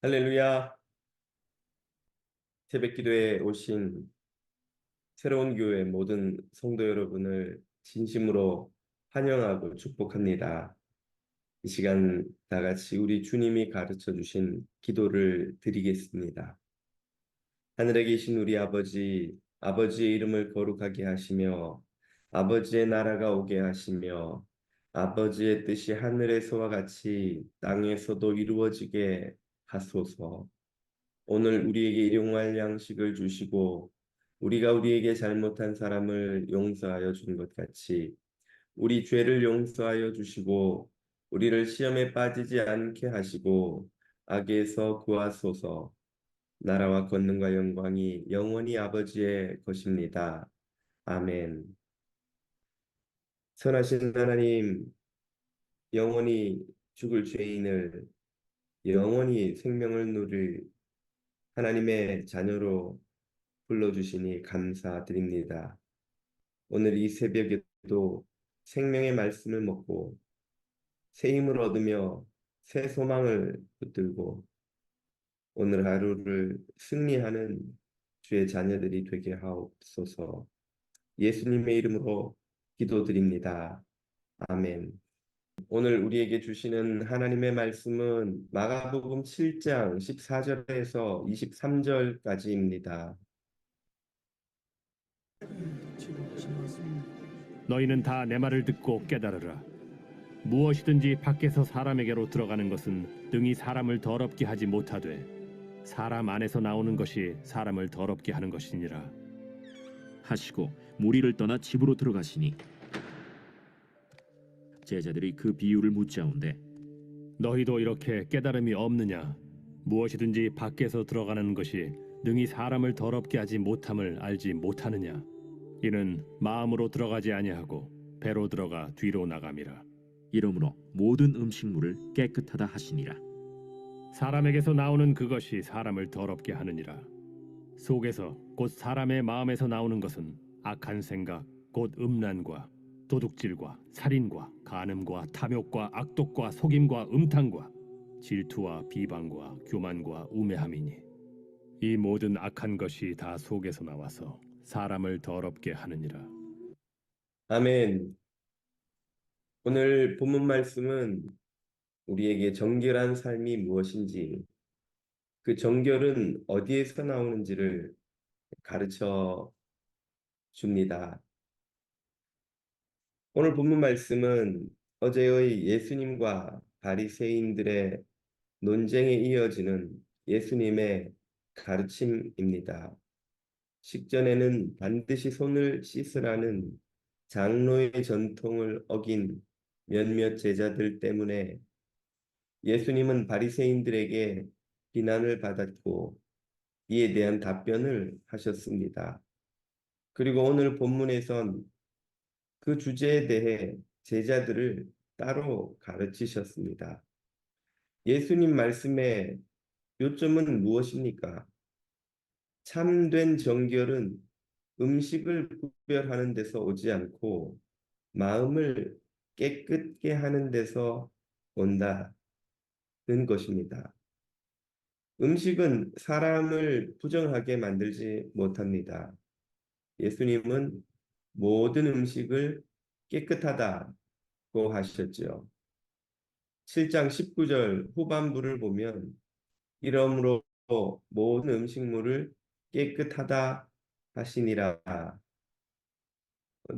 할렐루야. 새벽 기도에 오신 새로운 교회 모든 성도 여러분을 진심으로 환영하고 축복합니다. 이 시간 다 같이 우리 주님이 가르쳐 주신 기도를 드리겠습니다. 하늘에 계신 우리 아버지, 아버지의 이름을 거룩하게 하시며 아버지의 나라가 오게 하시며 아버지의 뜻이 하늘에서와 같이 땅에서도 이루어지게 하소서. 오늘 우리에게 일용할 양식을 주시고 우리가 우리에게 잘못한 사람을 용서하여 준 것 같이 우리 죄를 용서하여 주시고 우리를 시험에 빠지지 않게 하시고 악에서 구하소서. 나라와 권능과 영광이 영원히 아버지의 것입니다. 아멘. 선하신 하나님, 영원히 죽을 죄인을 영원히 생명을 누릴 하나님의 자녀로 불러주시니 감사드립니다. 오늘 이 새벽에도 생명의 말씀을 먹고 새 힘을 얻으며 새 소망을 붙들고 오늘 하루를 승리하는 주의 자녀들이 되게 하옵소서. 예수님의 이름으로 기도드립니다. 아멘. 오늘 우리에게 주시는 하나님의 말씀은 마가복음 7장 14절에서 23절까지입니다. 너희는 다 내 말을 듣고 깨달으라. 무엇이든지 밖에서 사람에게로 들어가는 것은 능히 사람을 더럽게 하지 못하되 사람 안에서 나오는 것이 사람을 더럽게 하는 것이니라 하시고 무리를 떠나 집으로 들어가시니 제자들이 그 비유를 묻자온대 너희도 이렇게 깨달음이 없느냐? 무엇이든지 밖에서 들어가는 것이 능히 사람을 더럽게 하지 못함을 알지 못하느냐? 이는 마음으로 들어가지 아니하고 배로 들어가 뒤로 나감이라. 이러므로 모든 음식물을 깨끗하다 하시니라. 사람에게서 나오는 그것이 사람을 더럽게 하느니라. 속에서 곧 사람의 마음에서 나오는 것은 악한 생각, 곧 음란과 도둑질과 살인과 간음과 탐욕과 악독과 속임과 음탕과 질투와 비방과 교만과 우매함이니 이 모든 악한 것이 다 속에서 나와서 사람을 더럽게 하느니라. 아멘. 오늘 본문 말씀은 우리에게 정결한 삶이 무엇인지, 그 정결은 어디에서 나오는지를 가르쳐 줍니다. 오늘 본문 말씀은 어제의 예수님과 바리새인들의 논쟁에 이어지는 예수님의 가르침입니다. 식전에는 반드시 손을 씻으라는 장로의 전통을 어긴 몇몇 제자들 때문에 예수님은 바리새인들에게 비난을 받았고 이에 대한 답변을 하셨습니다. 그리고 오늘 본문에선 그 주제에 대해 제자들을 따로 가르치셨습니다. 예수님 말씀의 요점은 무엇입니까? 참된 정결은 음식을 구별하는 데서 오지 않고 마음을 깨끗게 하는 데서 온다는 것입니다. 음식은 사람을 부정하게 만들지 못합니다. 예수님은 모든 음식을 깨끗하다고 하셨죠. 7장 19절 후반부를 보면 이러므로 모든 음식물을 깨끗하다 하시니라.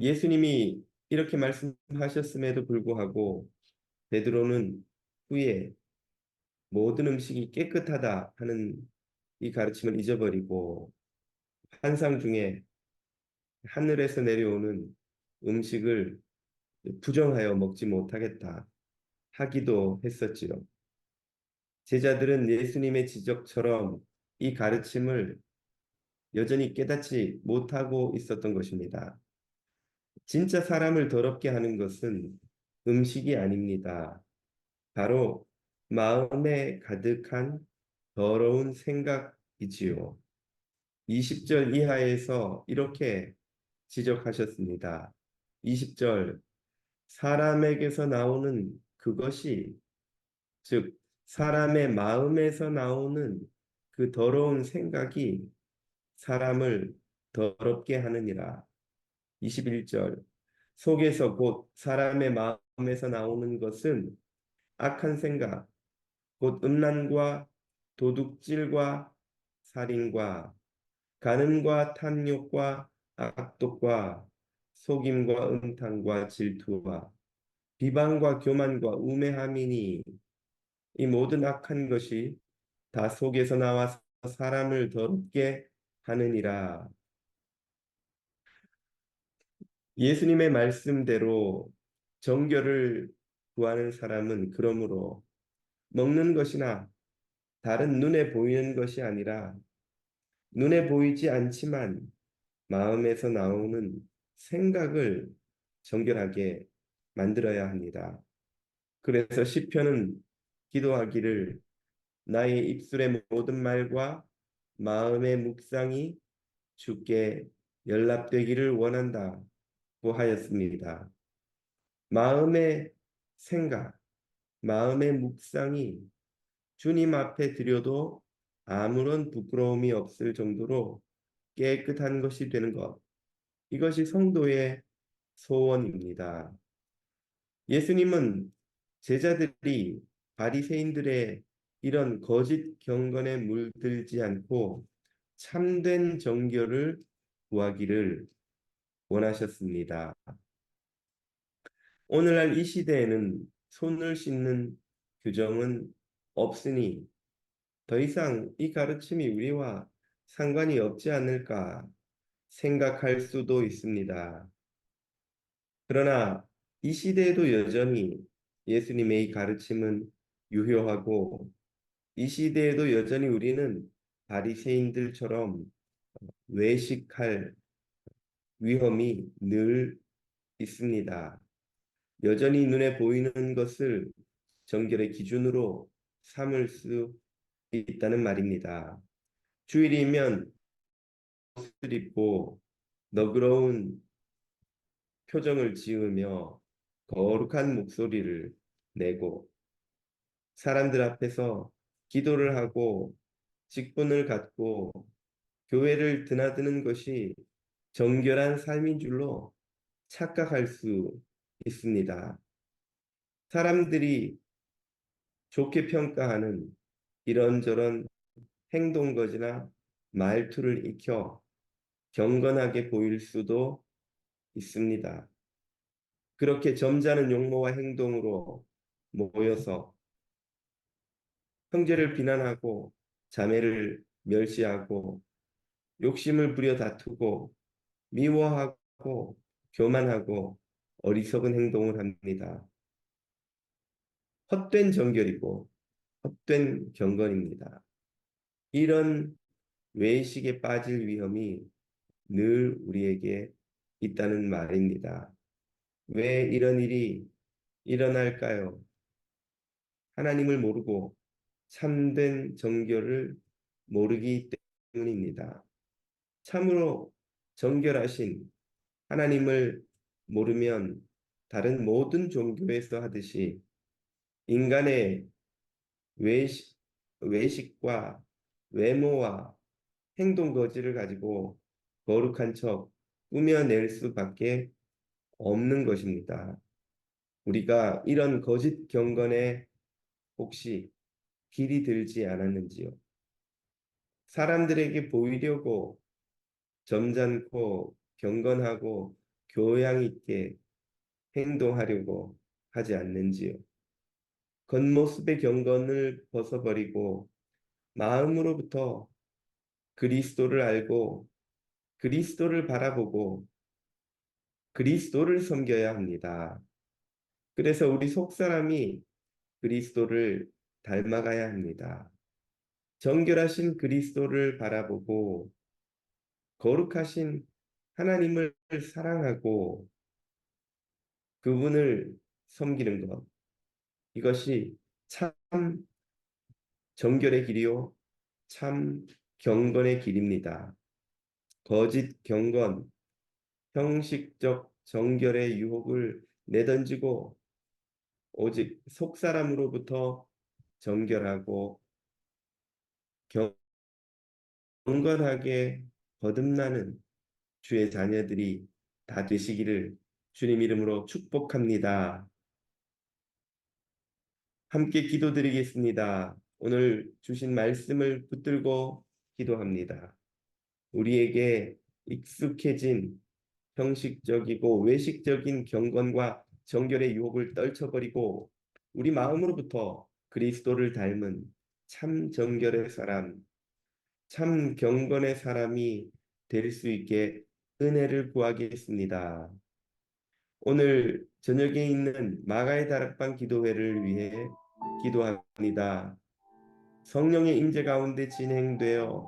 예수님이 이렇게 말씀하셨음에도 불구하고 베드로는 후에 모든 음식이 깨끗하다 하는 이 가르침을 잊어버리고 환상 중에 하늘에서 내려오는 음식을 부정하여 먹지 못하겠다 하기도 했었지요. 제자들은 예수님의 지적처럼 이 가르침을 여전히 깨닫지 못하고 있었던 것입니다. 진짜 사람을 더럽게 하는 것은 음식이 아닙니다. 바로 마음에 가득한 더러운 생각이지요. 20절 이하에서 이렇게 지적하셨습니다. 20절, 사람에게서 나오는 그것이, 즉 사람의 마음에서 나오는 그 더러운 생각이 사람을 더럽게 하느니라. 21절. 속에서 곧 사람의 마음에서 나오는 것은 악한 생각, 곧 음란과 도둑질과 살인과 간음과 탐욕과 악독과 속임과 음탕과 질투와 비방과 교만과 우매함이니 이 모든 악한 것이 다 속에서 나와서 사람을 더럽게 하느니라. 예수님의 말씀대로 정결을 구하는 사람은 그러므로 먹는 것이나 다른 눈에 보이는 것이 아니라 눈에 보이지 않지만 마음에서 나오는 생각을 정결하게 만들어야 합니다. 그래서 시편은 기도하기를 나의 입술의 모든 말과 마음의 묵상이 주께 연락되기를 원한다고 하였습니다. 마음의 생각, 마음의 묵상이 주님 앞에 드려도 아무런 부끄러움이 없을 정도로 깨끗한 것이 되는 것. 이것이 성도의 소원입니다. 예수님은 제자들이 바리새인들의 이런 거짓 경건에 물들지 않고 참된 정결을 구하기를 원하셨습니다. 오늘날 이 시대에는 손을 씻는 규정은 없으니 더 이상 이 가르침이 우리와 상관이 없지 않을까 생각할 수도 있습니다. 그러나 이 시대에도 여전히 예수님의 이 가르침은 유효하고 이 시대에도 여전히 우리는 바리새인들처럼 외식할 위험이 늘 있습니다. 여전히 눈에 보이는 것을 정결의 기준으로 삼을 수 있다는 말입니다. 주일이면 옷을 입고 너그러운 표정을 지으며 거룩한 목소리를 내고 사람들 앞에서 기도를 하고 직분을 갖고 교회를 드나드는 것이 정결한 삶인 줄로 착각할 수 있습니다. 사람들이 좋게 평가하는 이런저런 행동거지나 말투를 익혀 경건하게 보일 수도 있습니다. 그렇게 점잖은 용모와 행동으로 모여서 형제를 비난하고 자매를 멸시하고 욕심을 부려 다투고 미워하고 교만하고 어리석은 행동을 합니다. 헛된 정결이고 헛된 경건입니다. 이런 외식에 빠질 위험이 늘 우리에게 있다는 말입니다. 왜 이런 일이 일어날까요? 하나님을 모르고 참된 정결을 모르기 때문입니다. 참으로 정결하신 하나님을 모르면 다른 모든 종교에서 하듯이 인간의 외식, 외식과 외모와 행동 거지를 가지고 거룩한 척 꾸며낼 수밖에 없는 것입니다. 우리가 이런 거짓 경건에 혹시 길이 들지 않았는지요? 사람들에게 보이려고 점잖고 경건하고 교양 있게 행동하려고 하지 않는지요? 겉모습의 경건을 벗어버리고 마음으로부터 그리스도를 알고 그리스도를 바라보고 그리스도를 섬겨야 합니다. 그래서 우리 속사람이 그리스도를 닮아가야 합니다. 정결하신 그리스도를 바라보고 거룩하신 하나님을 사랑하고 그분을 섬기는 것. 이것이 참 정결의 길이요. 참 경건의 길입니다. 거짓 경건, 형식적 정결의 유혹을 내던지고 오직 속사람으로부터 정결하고 경건하게 거듭나는 주의 자녀들이 다 되시기를 주님 이름으로 축복합니다. 함께 기도드리겠습니다. 오늘 주신 말씀을 붙들고 기도합니다. 우리에게 익숙해진 형식적이고 외식적인 경건과 정결의 유혹을 떨쳐버리고 우리 마음으로부터 그리스도를 닮은 참 정결의 사람, 참 경건의 사람이 될 수 있게 은혜를 구하겠습니다. 오늘 저녁에 있는 마가의 다락방 기도회를 위해 기도합니다. 성령의 임재 가운데 진행되어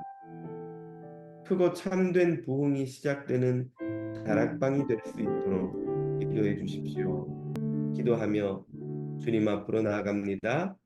크고 참된 부흥이 시작되는 다락방이 될 수 있도록 기도해 주십시오. 기도하며 주님 앞으로 나아갑니다.